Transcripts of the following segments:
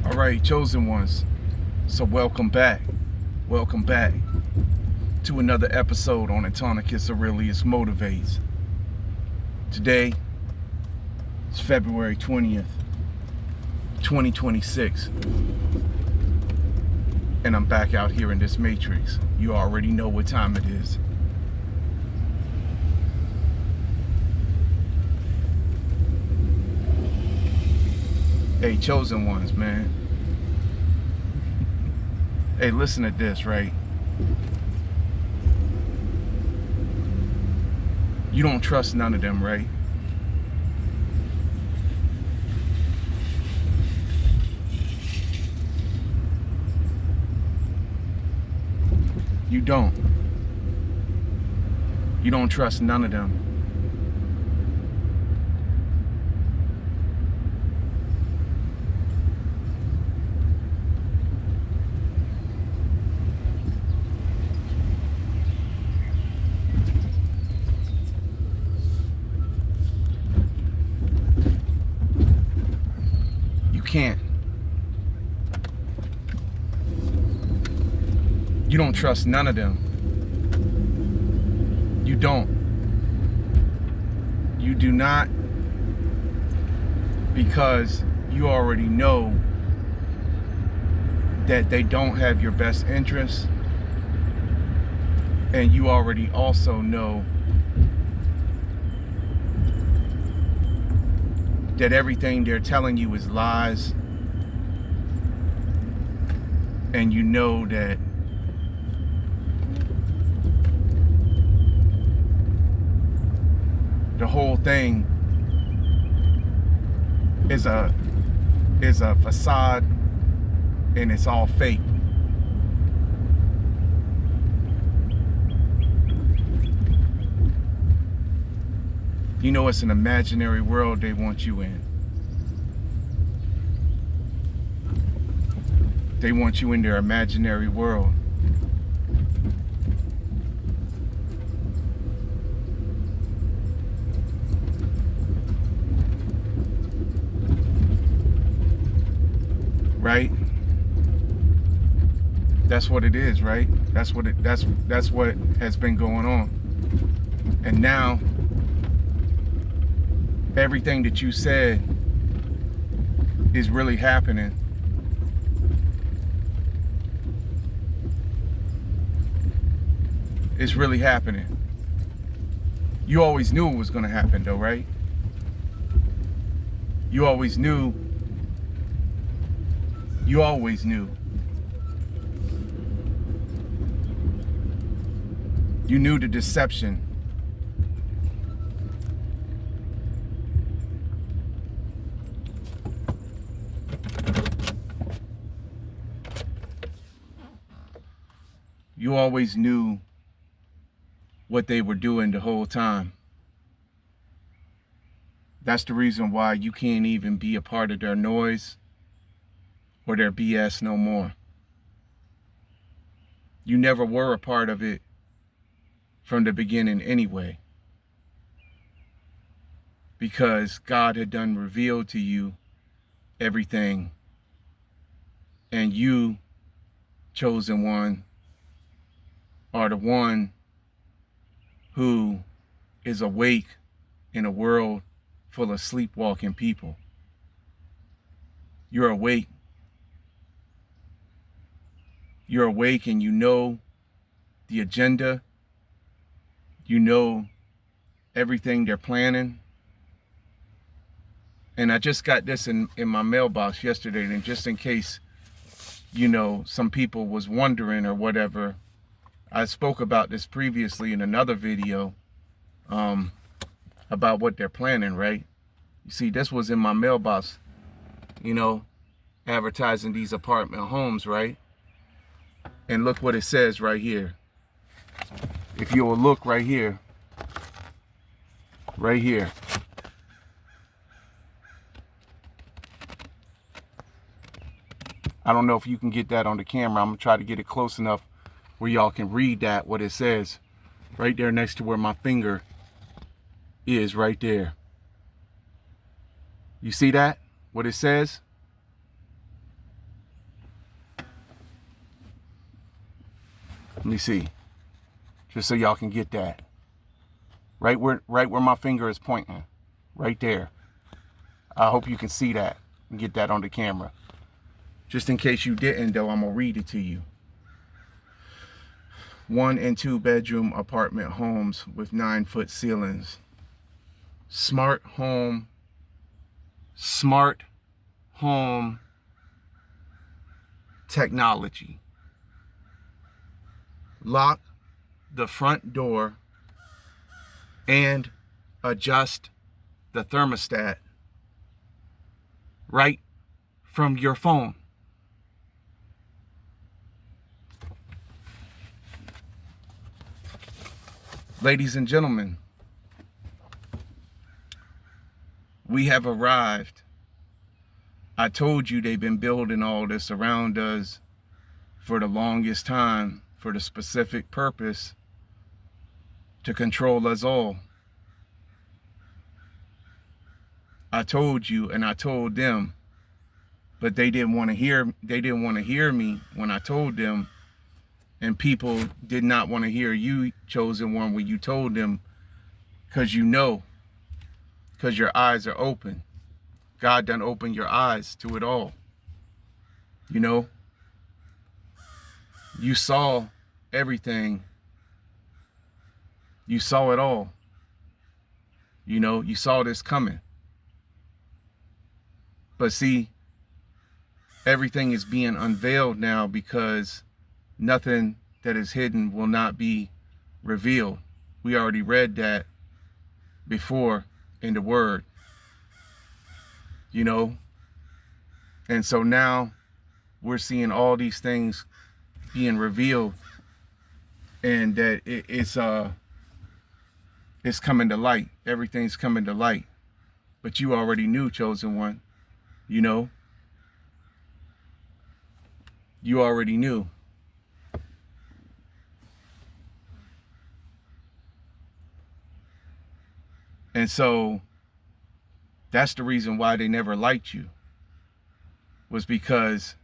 All right, chosen ones. So welcome back. Welcome back to another episode on Autonicus Aurelius Motivates. Today is February 20th, 2026. And I'm back out here in this matrix. You already know what time it is. Hey, chosen ones, man. Hey, listen to this, right? You don't trust none of them, right? You don't. You don't trust none of them. You can't. You don't trust none of them. You don't. You do not, because you already know that they don't have your best interests, and you already also know that everything they're telling you is lies, and you know that the whole thing is a facade and it's all fake. You know, it's an imaginary world they want you in. They want you in their imaginary world. Right? That's what it is, right? That's what has been going on. And now everything that you said is really happening. It's really happening. You always knew it was going to happen though, right? You always knew. You always knew. You knew the deception. You always knew what they were doing the whole time. That's the reason why you can't even be a part of their noise or their BS no more. You never were a part of it from the beginning anyway, because God had done revealed to you everything, and you, chosen one, are the one who is awake in a world full of sleepwalking people. You're awake. You're awake and you know the agenda. You know everything they're planning. And I just got this in my mailbox yesterday, and just in case, you know, some people was wondering or whatever, I spoke about this previously in another video about what they're planning, right? You see, this was in my mailbox, you know, advertising these apartment homes, right? And look what it says right here. If you will look right here, right here. I don't know if you can get that on the camera. I'm gonna try to get it close enough where y'all can read that, what it says. Right there next to where my finger is, right there. You see that? What it says? me see. Just so y'all can get that. Right where my finger is pointing. Right there. I hope you can see that and get that on the camera. Just in case you didn't, though, I'm going to read it to you. 1 and 2 bedroom apartment homes with 9-foot ceilings. Smart home technology. Lock the front door and adjust the thermostat right from your phone. Ladies and gentlemen, we have arrived. I told you they've been building all this around us for the longest time for the specific purpose to control us all. I told you and I told them, but they didn't want to hear me when I told them, and people did not want to hear you, chosen one, when you told them, because because your eyes are open. God done opened your eyes to it all. You saw everything. You saw it all. You saw this coming. But see, everything is being unveiled now, because nothing that is hidden will not be revealed. We already read that before in the Word. And so now we're seeing all these things being revealed, and that it's coming to light. Everything's coming to light. But you already knew, chosen one. You already knew. And so that's the reason why they never liked you, was because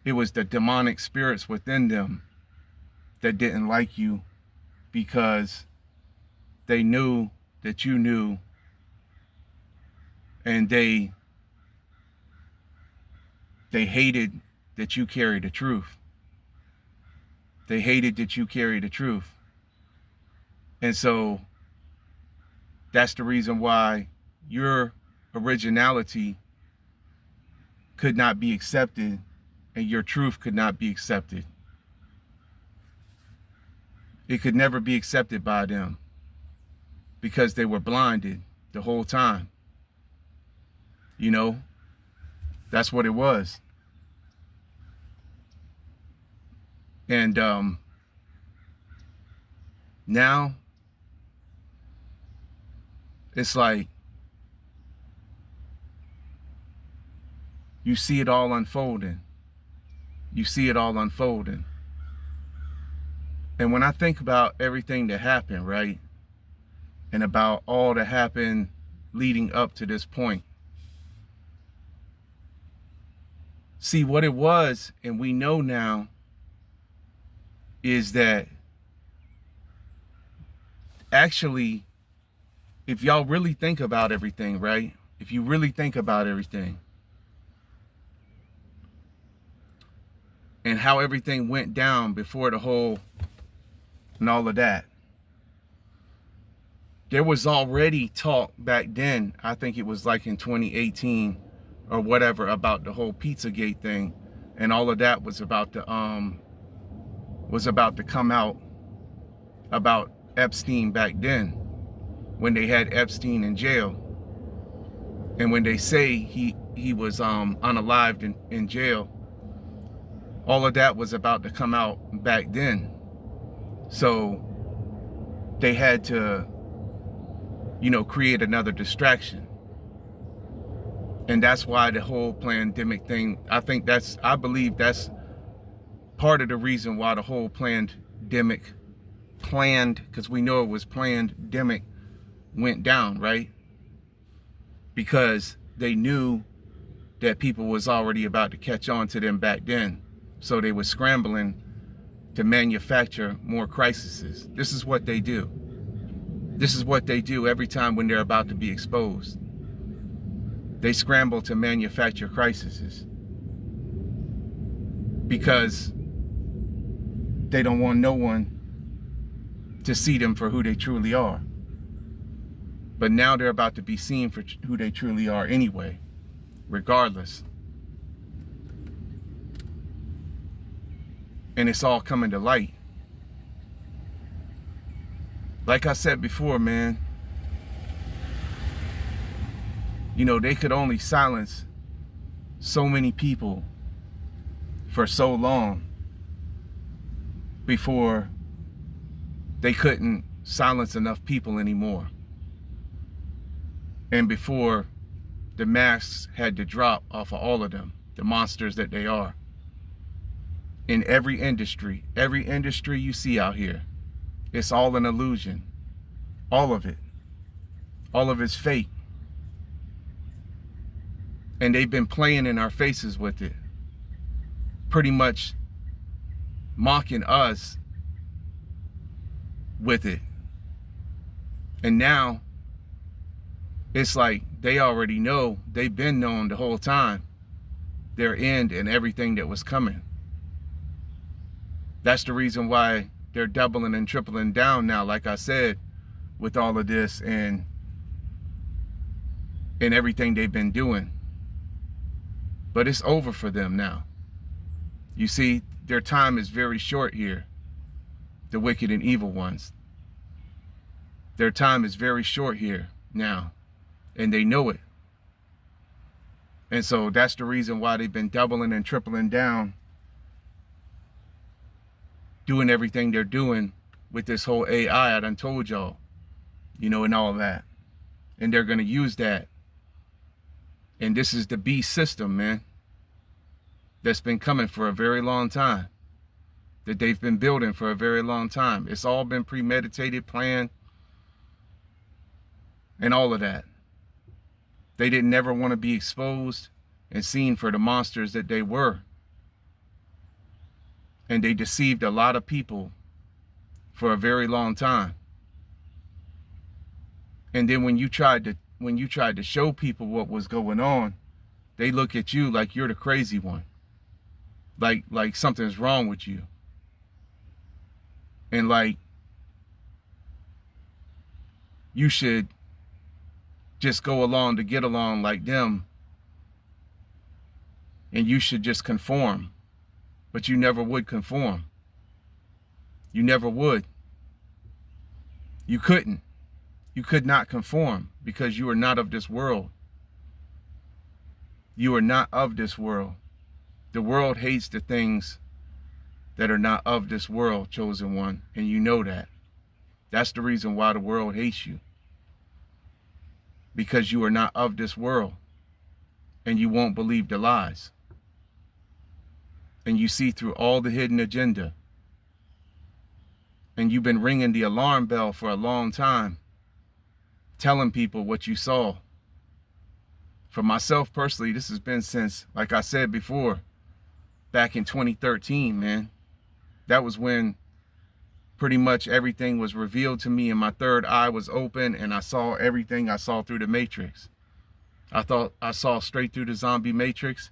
it was the demonic spirits within them that didn't like you, because they knew that you knew, and they hated that you carried the truth. They hated that you carried the truth. And so that's the reason why your originality could not be accepted, and your truth could not be accepted. It could never be accepted by them, because they were blinded the whole time. That's what it was. And now it's like you see it all unfolding. You see it all unfolding. And when I think about everything that happened, right, and about all that happened leading up to this point, see what it was, and we know now, is that actually, if y'all really think about everything, right? If you really think about everything and how everything went down before the whole and all of that, there was already talk back then, I think it was like in 2018 or whatever, about the whole Pizzagate thing, and all of that was about to come out about Epstein back then, when they had Epstein in jail, and when they say he was unalived in jail. All of that was about to come out back then. So they had to, create another distraction. And that's why the whole pandemic thing, I believe that's part of the reason why the whole pandemic, because we know it was pandemic, went down, right? Because they knew that people was already about to catch on to them back then. So they were scrambling to manufacture more crises. This is what they do. This is what they do every time when they're about to be exposed. They scramble to manufacture crises because they don't want no one to see them for who they truly are. But now they're about to be seen for who they truly are anyway, regardless. And it's all coming to light. Like I said before, man, you know, they could only silence so many people for so long before they couldn't silence enough people anymore. And before the masks had to drop off of all of them, the monsters that they are. In every industry you see out here, it's all an illusion. All of it. All of it's fake. And they've been playing in our faces with it. Pretty much mocking us with it. And now it's like they already know, they've been known the whole time, their end and everything that was coming. That's the reason why they're doubling and tripling down now, like I said, with all of this and everything they've been doing. But it's over for them now. You see, their time is very short here, the wicked and evil ones. Their time is very short here now, and they know it. And so that's the reason why they've been doubling and tripling down, doing everything they're doing with this whole AI I done told y'all, you know, and all of that. And they're going to use that. And this is the beast system, man, that's been coming for a very long time, that they've been building for a very long time. It's all been premeditated, planned, and all of that. They didn't ever want to be exposed and seen for the monsters that they were. And they deceived a lot of people for a very long time. And then when you tried to show people what was going on, they look at you like you're the crazy one. Like something's wrong with you. And like you should just go along to get along like them. And you should just conform. But you never would conform. You never would. You couldn't. You could not conform because you are not of this world. You are not of this world. The world hates the things that are not of this world, chosen one, and you know that. That's the reason why the world hates you. Because you are not of this world, and you won't believe the lies. And you see through all the hidden agenda. And you've been ringing the alarm bell for a long time, telling people what you saw. For myself personally, this has been since, like I said before, back in 2013, man. That was when pretty much everything was revealed to me and my third eye was open and I saw everything I saw through the Matrix. I thought I saw straight through the zombie Matrix,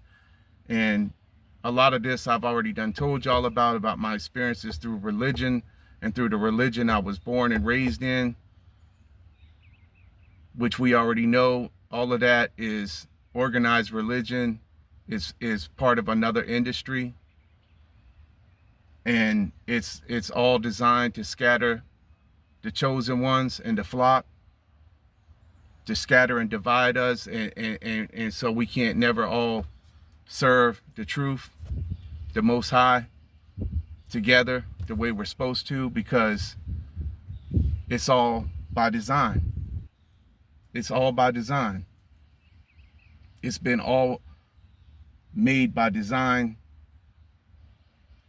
and a lot of this I've already done told y'all about my experiences through religion and through the religion I was born and raised in, which we already know. All of that is organized religion, is part of another industry. And it's all designed to scatter the chosen ones and the flock, to scatter and divide us, and so we can't never all serve the truth, the Most High, together the way we're supposed to, because it's all by design. It's all by design. It's been all made by design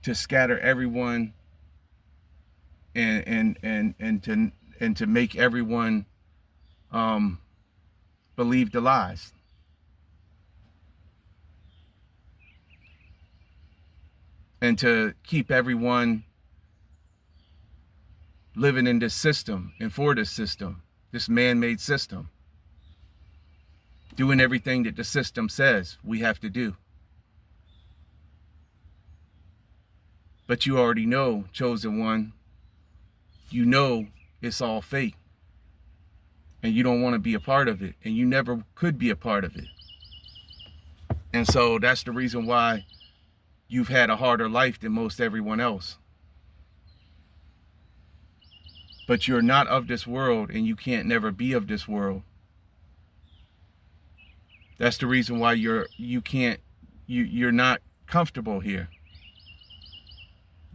to scatter everyone and to make everyone believe the lies. and to keep everyone living in this system and for this system, this man-made system, doing everything that the system says we have to do. But you already know, chosen one, you know it's all fake, and you don't want to be a part of it, and you never could be a part of it. And so that's the reason why you've had a harder life than most everyone else. But you're not of this world, and you can't never be of this world. That's the reason why you're not comfortable here.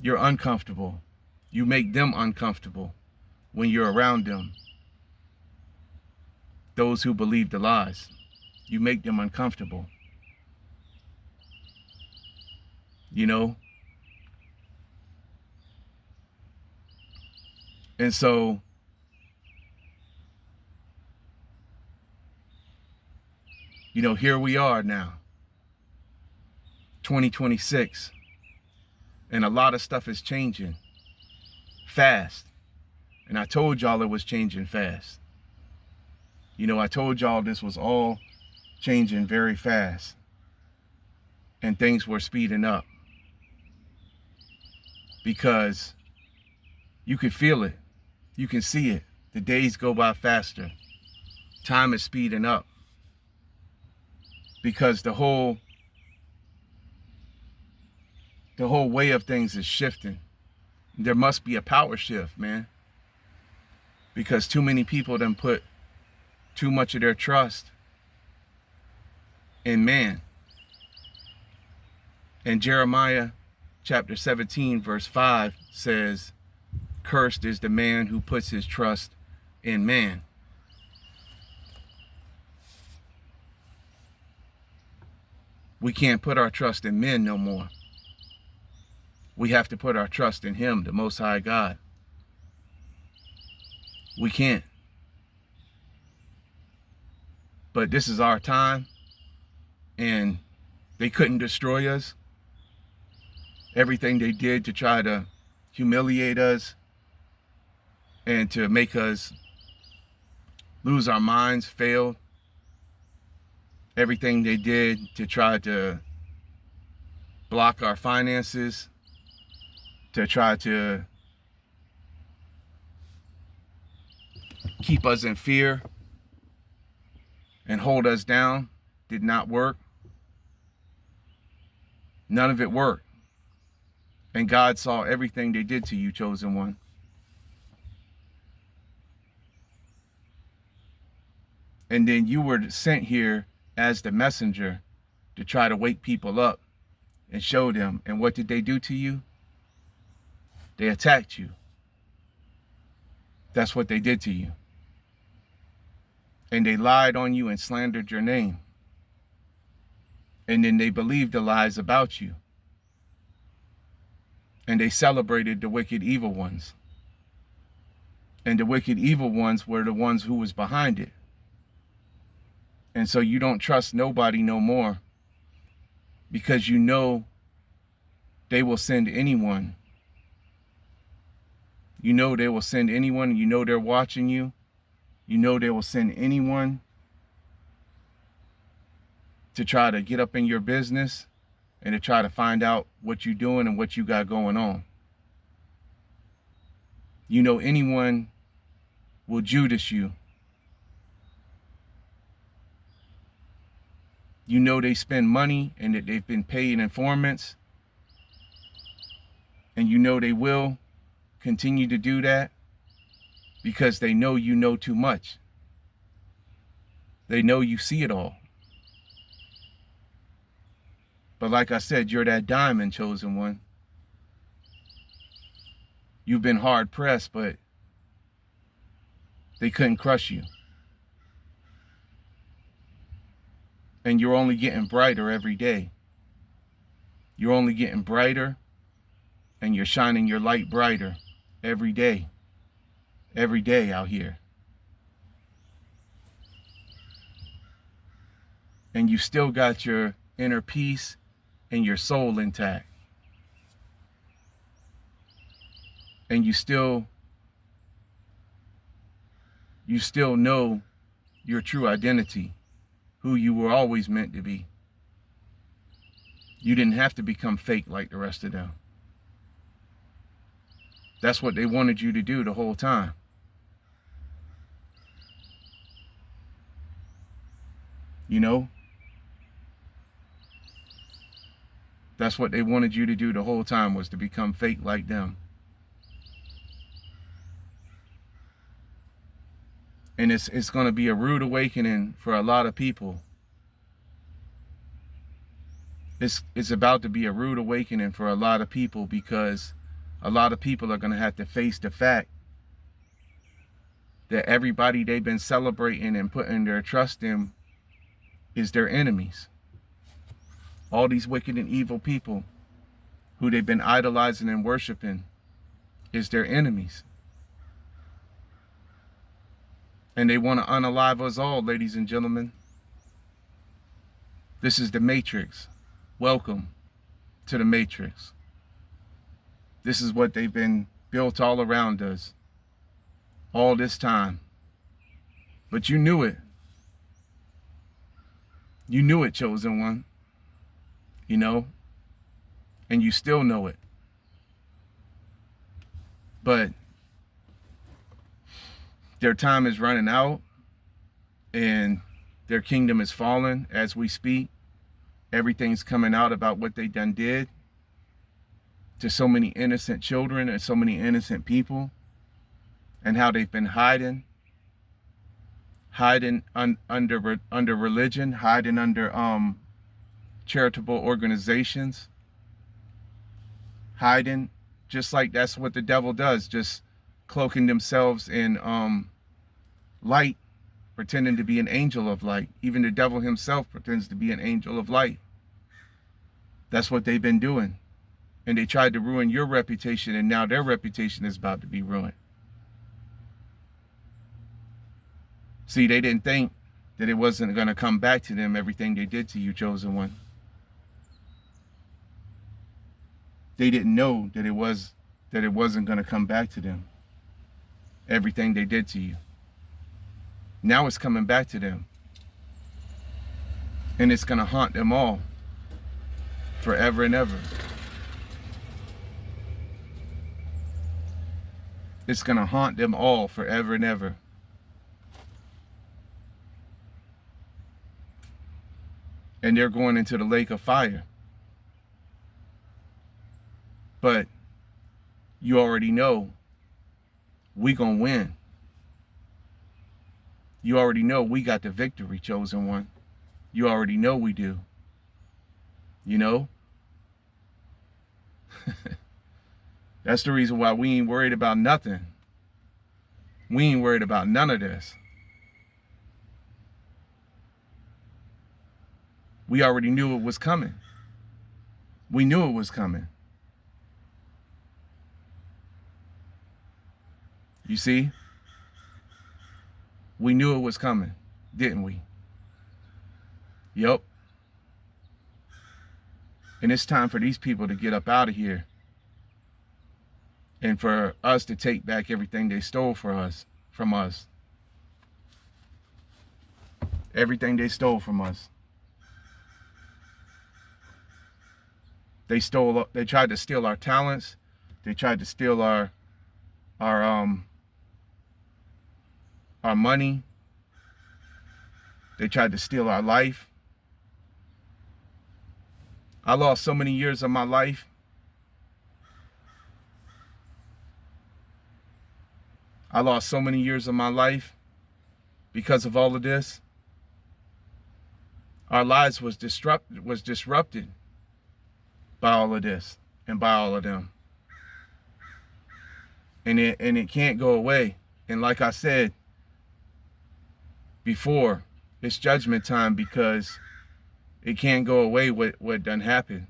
You're uncomfortable. You make them uncomfortable when you're around them. Those who believe the lies, you make them uncomfortable. You know? And so here we are now, 2026, and a lot of stuff is changing fast. And I told y'all it was changing fast. I told y'all this was all changing very fast, and things were speeding up because you can feel it. You can see it. The days go by faster. Time is speeding up because the whole way of things is shifting. There must be a power shift, man, because too many people done put too much of their trust in man. And Jeremiah chapter 17 verse 5 says, "Cursed is the man who puts his trust in man." We can't put our trust in men no more. We have to put our trust in him, the Most High God. We can't. But this is our time, and they couldn't destroy us. Everything they did to try to humiliate us and to make us lose our minds failed. Everything they did to try to block our finances, to try to keep us in fear and hold us down, did not work. None of it worked. And God saw everything they did to you, chosen one. And then you were sent here as the messenger to try to wake people up and show them. And what did they do to you? They attacked you. That's what they did to you. And they lied on you and slandered your name. And then they believed the lies about you. And they celebrated the wicked evil ones. And the wicked evil ones were the ones who was behind it. And so you don't trust nobody no more, because you know they will send anyone. You know they will send anyone. You know they're watching you. You know they will send anyone to try to get up in your business and to try to find out what you're doing and what you got going on. You know anyone will Judas you. You know they spend money and that they've been paid informants. And you know they will continue to do that because they know you know too much. They know you see it all. But like I said, you're that diamond, chosen one. You've been hard pressed, but they couldn't crush you. And you're only getting brighter every day. You're only getting brighter, and you're shining your light brighter every day. Every day out here. And you still got your inner peace and your soul intact. and you still know your true identity, who you were always meant to be. You didn't have to become fake like the rest of them. That's what they wanted you to do the whole time. You know? That's what they wanted you to do the whole time, was to become fake like them. And it's going to be a rude awakening for a lot of people. It's about to be a rude awakening for a lot of people, because a lot of people are going to have to face the fact that everybody they've been celebrating and putting their trust in is their enemies. All these wicked and evil people who they've been idolizing and worshiping is their enemies. And they want to unalive us all, ladies and gentlemen. This is the Matrix. Welcome to the Matrix. This is what they've been built all around us all this time. But you knew it. You knew it, chosen one. You know? And you still know it. But their time is running out, and their kingdom is falling as we speak. Everything's coming out about what they done did to so many innocent children and so many innocent people, and how they've been hiding under religion, hiding under charitable organizations, hiding, just like that's what the devil does, just cloaking themselves in light, pretending to be an angel of light. Even the devil himself pretends to be an angel of light. That's what they've been doing. And they tried to ruin your reputation, and now their reputation is about to be ruined. See, they didn't think that it wasn't going to come back to them, everything they did to you, chosen one. They didn't know that it wasn't going to come back to them, everything they did to you. Now it's coming back to them. And it's going to haunt them all forever and ever. It's going to haunt them all forever and ever. And they're going into the lake of fire. But you already know we gonna win. You already know we got the victory, chosen one. You already know we do. You know? That's the reason why we ain't worried about nothing. We ain't worried about none of this. We already knew it was coming. We knew it was coming. You see? We knew it was coming, didn't we? Yep. And it's time for these people to get up out of here. And for us to take back everything they stole from us. Everything they stole from us. They tried to steal our talents. They tried to steal our money. They tried to steal our life. I lost so many years of my life. I lost so many years of my life because of all of this. Our lives was disrupted by all of this and by all of them. And it can't go away. And like I said before, it's judgment time, because it can't go away what done happened.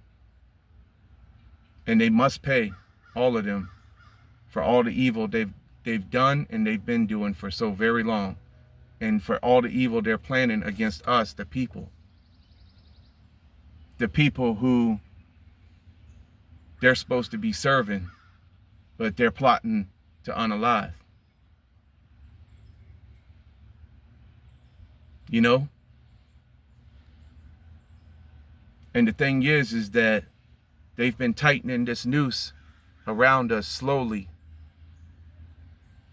And they must pay, all of them, for all the evil they've done and they've been doing for so very long. And for all the evil they're planning against us, the people. The people who they're supposed to be serving, but they're plotting to unalive. You know? And the thing is that they've been tightening this noose around us slowly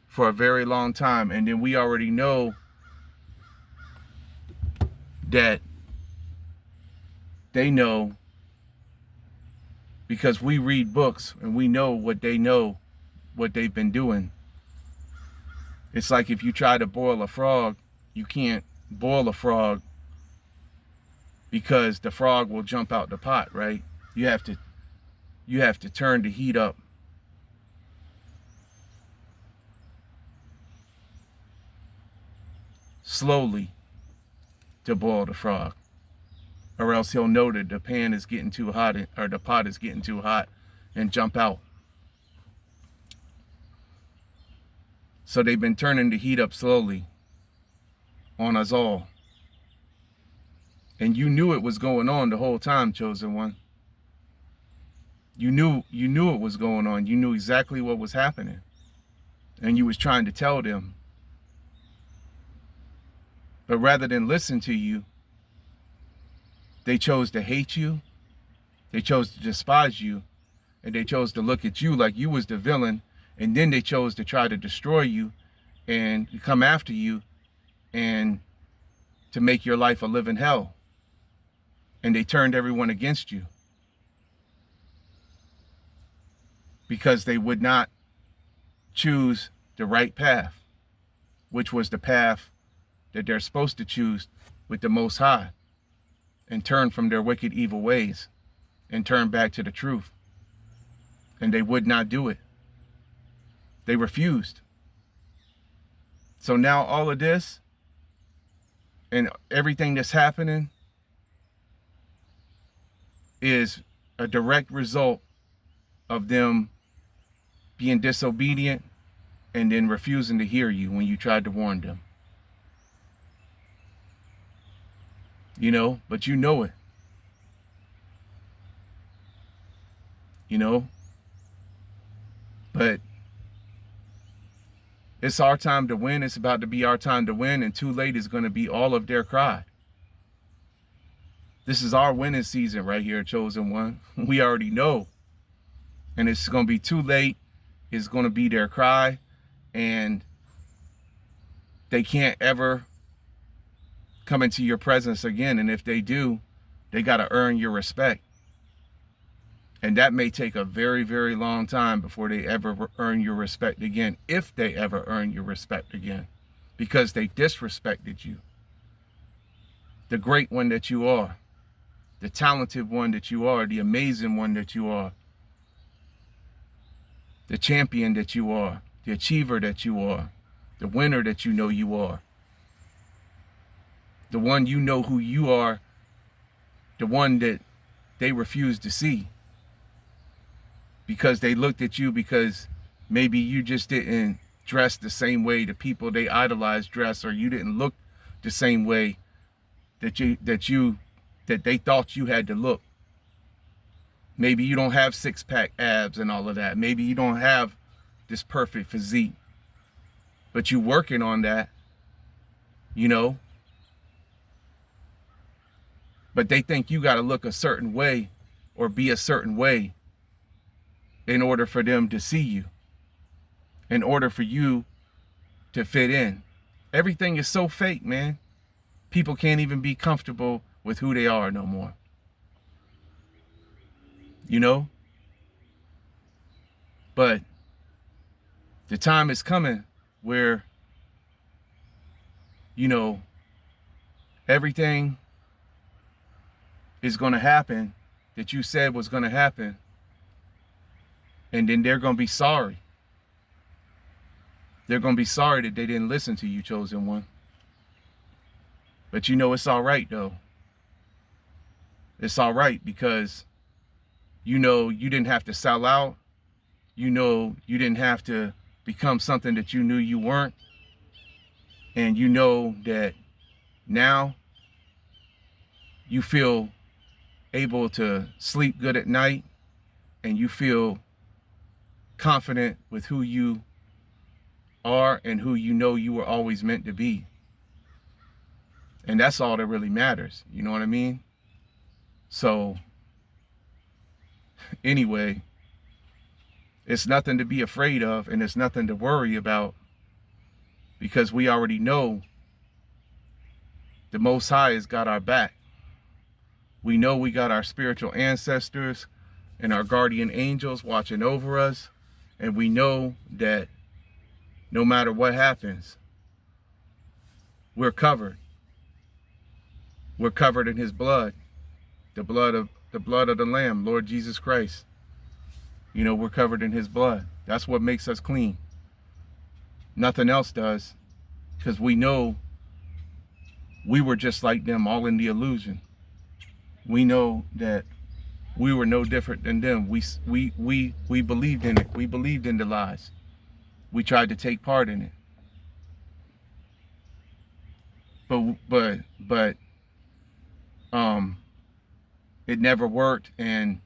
for a very long time. And then we already know that they know, because we read books and we know what they know, what they've been doing. It's like if you try to boil a frog, you can't boil a frog because the frog will jump out the pot, right? You have to turn the heat up. Slowly to boil the frog, or else he'll know that the pan is getting too hot, or the pot is getting too hot, and jump out. So they've been turning the heat up slowly on us all. And you knew it was going on the whole time, Chosen One. You knew it was going on. You knew exactly what was happening. And you was trying to tell them. But rather than listen to you, they chose to hate you, they chose to despise you, and they chose to look at you like you was the villain, and then they chose to try to destroy you and come after you and to make your life a living hell. And they turned everyone against you because they would not choose the right path, which was the path that they're supposed to choose with the Most High, and turn from their wicked, evil ways and turn back to the truth. And they would not do it. They refused. So now all of this and everything that's happening is a direct result of them being disobedient and then refusing to hear you when you tried to warn them. You know, but you know it. You know? But it's our time to win. It's about to be our time to win, and too late is going to be all of their cry. This is our winning season right here, Chosen One. We already know. And it's going to be too late. It's going to be their cry, and they can't ever come into your presence again. And if they do, they got to earn your respect. And that may take a very, very long time before they ever earn your respect again, if they ever earn your respect again, because they disrespected you. The great one that you are, the talented one that you are, the amazing one that you are, the champion that you are, the achiever that you are, the winner that you know you are, the one you know who you are, the one that they refuse to see because they looked at you because maybe you just didn't dress the same way the people they idolize dress, or you didn't look the same way that they thought you had to look. Maybe you don't have six-pack abs and all of that. Maybe you don't have this perfect physique, but you're working on that, you know. But they think you got to look a certain way or be a certain way in order for them to see you, in order for you to fit in. Everything is so fake, man. People can't even be comfortable with who they are no more. You know? But the time is coming where, you know, everything is going to happen that you said was going to happen. And then they're going to be sorry. They're going to be sorry that they didn't listen to you, Chosen One. But you know it's all right, though. It's all right because you know you didn't have to sell out. You know you didn't have to become something that you knew you weren't. And you know that now you feel able to sleep good at night, and you feel confident with who you are and who you know you were always meant to be. And that's all that really matters. You know what I mean? So anyway, it's nothing to be afraid of, and it's nothing to worry about, because we already know the Most High has got our back. We know we got our spiritual ancestors and our guardian angels watching over us. And we know that no matter what happens, we're covered. We're covered in his blood, the blood of the Lamb, Lord Jesus Christ. You know, we're covered in his blood. That's what makes us clean. Nothing else does, because we know we were just like them, all in the illusion. We know that we were no different than them. We believed in it. We believed in the lies. We tried to take part in it. But it never worked, and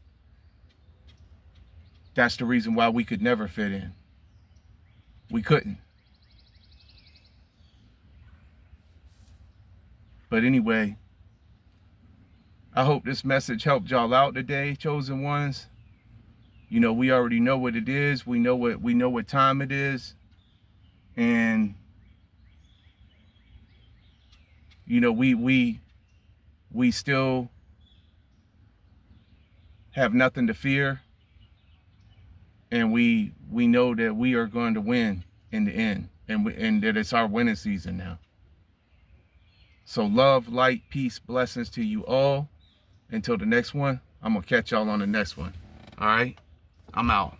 that's the reason why we could never fit in. We couldn't. But anyway, I hope this message helped y'all out today, chosen ones. You know, we already know what it is. We know what time it is. And you know, we still have nothing to fear. And we know that we are going to win in the end, and that it's our winning season now. So love, light, peace, blessings to you all. Until the next one, I'm going to catch y'all on the next one. All right? I'm out.